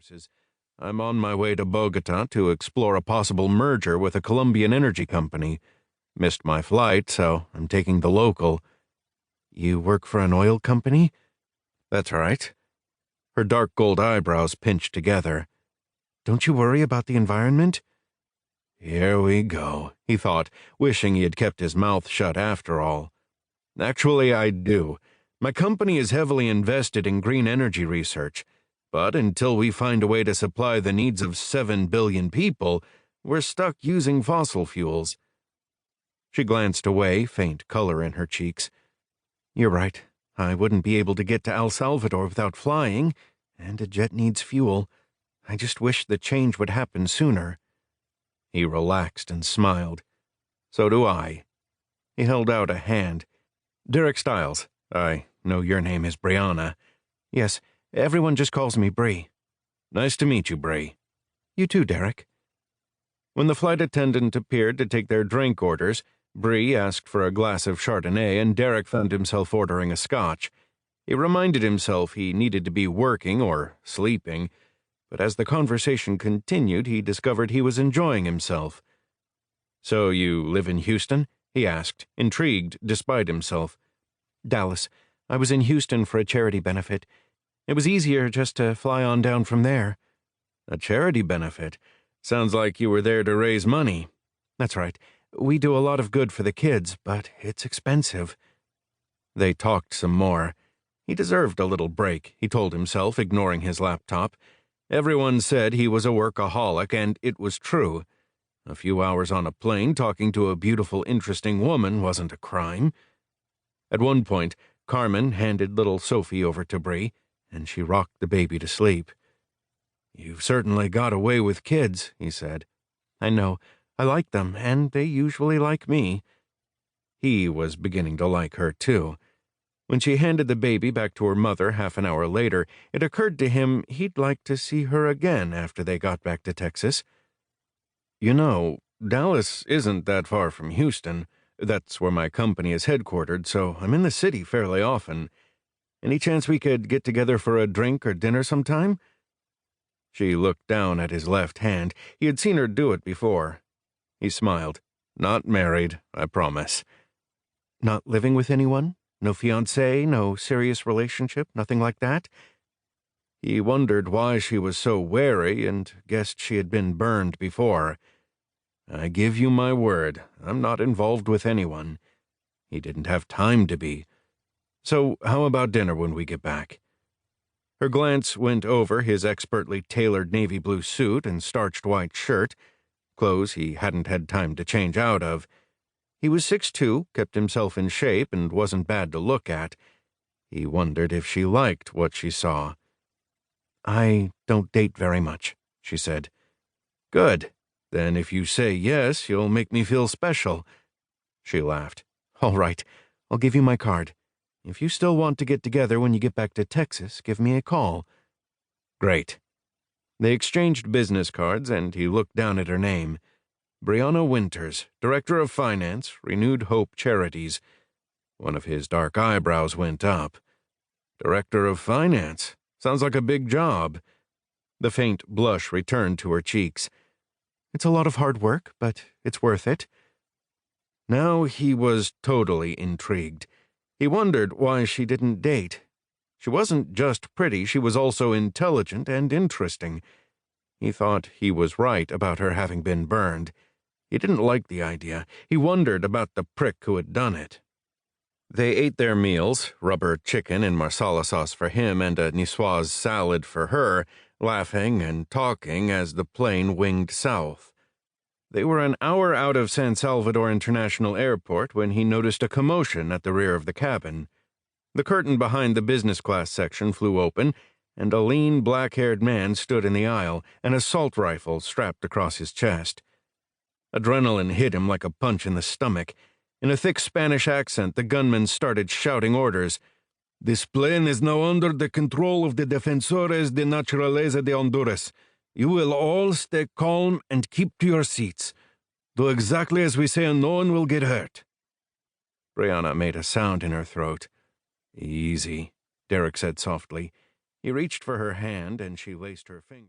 resources. I'm on my way to Bogota to explore a possible merger with a Colombian energy company. Missed my flight, so I'm taking the local." "You work for an oil company?" "That's right." Her dark gold eyebrows pinched together. "Don't you worry about the environment?" Here we go, he thought, wishing he had kept his mouth shut after all. "Actually, I do. My company is heavily invested in green energy research, but until we find a way to supply the needs of 7 billion people, we're stuck using fossil fuels." She glanced away, faint color in her cheeks. "You're right. I wouldn't be able to get to El Salvador without flying, and a jet needs fuel. I just wish the change would happen sooner." He relaxed and smiled. "So do I." He held out a hand. "Derek Stiles. I know your name is Breanna." "Yes, everyone just calls me Bree." "Nice to meet you, Bree." "You too, Derek." When the flight attendant appeared to take their drink orders, Bree asked for a glass of Chardonnay, and Derek found himself ordering a scotch. He reminded himself he needed to be working or sleeping, but as the conversation continued, he discovered he was enjoying himself. "So you live in Houston?" he asked, intrigued despite himself. "Dallas. I was in Houston for a charity benefit. It was easier just to fly on down from there." "A charity benefit? Sounds like you were there to raise money." "That's right. We do a lot of good for the kids, but it's expensive." They talked some more. He deserved a little break, he told himself, ignoring his laptop. Everyone said he was a workaholic, and it was true. A few hours on a plane talking to a beautiful, interesting woman wasn't a crime. At one point, Carmen handed little Sophie over to Bree, and she rocked the baby to sleep. "You've certainly got away with kids," he said. "I know. I like them, and they usually like me." He was beginning to like her, too. When she handed the baby back to her mother half an hour later, it occurred to him he'd like to see her again after they got back to Texas. "You know, Dallas isn't that far from Houston. That's where my company is headquartered, so I'm in the city fairly often. Any chance we could get together for a drink or dinner sometime?" She looked down at his left hand. He had seen her do it before. He smiled. "Not married, I promise." "Not living with anyone? No fiancé, no serious relationship, nothing like that?" He wondered why she was so wary and guessed she had been burned before. "I give you my word, I'm not involved with anyone." He didn't have time to be. "So how about dinner when we get back?" Her glance went over his expertly tailored navy blue suit and starched white shirt, clothes he hadn't had time to change out of. He was 6'2", kept himself in shape, and wasn't bad to look at. He wondered if she liked what she saw. "I don't date very much," she said. "Good. Then if you say yes, you'll make me feel special." She laughed. "All right. I'll give you my card. If you still want to get together when you get back to Texas, give me a call." "Great." They exchanged business cards, and he looked down at her name. Breanna Winters, Director of Finance, Renewed Hope Charities. One of his dark eyebrows went up. Director of Finance? Sounds like a big job. The faint blush returned to her cheeks. "It's a lot of hard work, but it's worth it." Now he was totally intrigued. He wondered why she didn't date. She wasn't just pretty, she was also intelligent and interesting. He thought he was right about her having been burned. He didn't like the idea. He wondered about the prick who had done it. They ate their meals, rubber chicken in marsala sauce for him and a niçoise salad for her, laughing and talking as the plane winged south. They were an hour out of San Salvador International Airport when he noticed a commotion at the rear of the cabin. The curtain behind the business class section flew open, and a lean, black-haired man stood in the aisle, an assault rifle strapped across his chest. Adrenaline hit him like a punch in the stomach. In a thick Spanish accent, the gunman started shouting orders. "This plane is now under the control of the Defensores de Naturaleza de Honduras. You will all stay calm and keep to your seats. Do exactly as we say and no one will get hurt." Breanna made a sound in her throat. "Easy," Derek said softly. He reached for her hand and she laced her finger.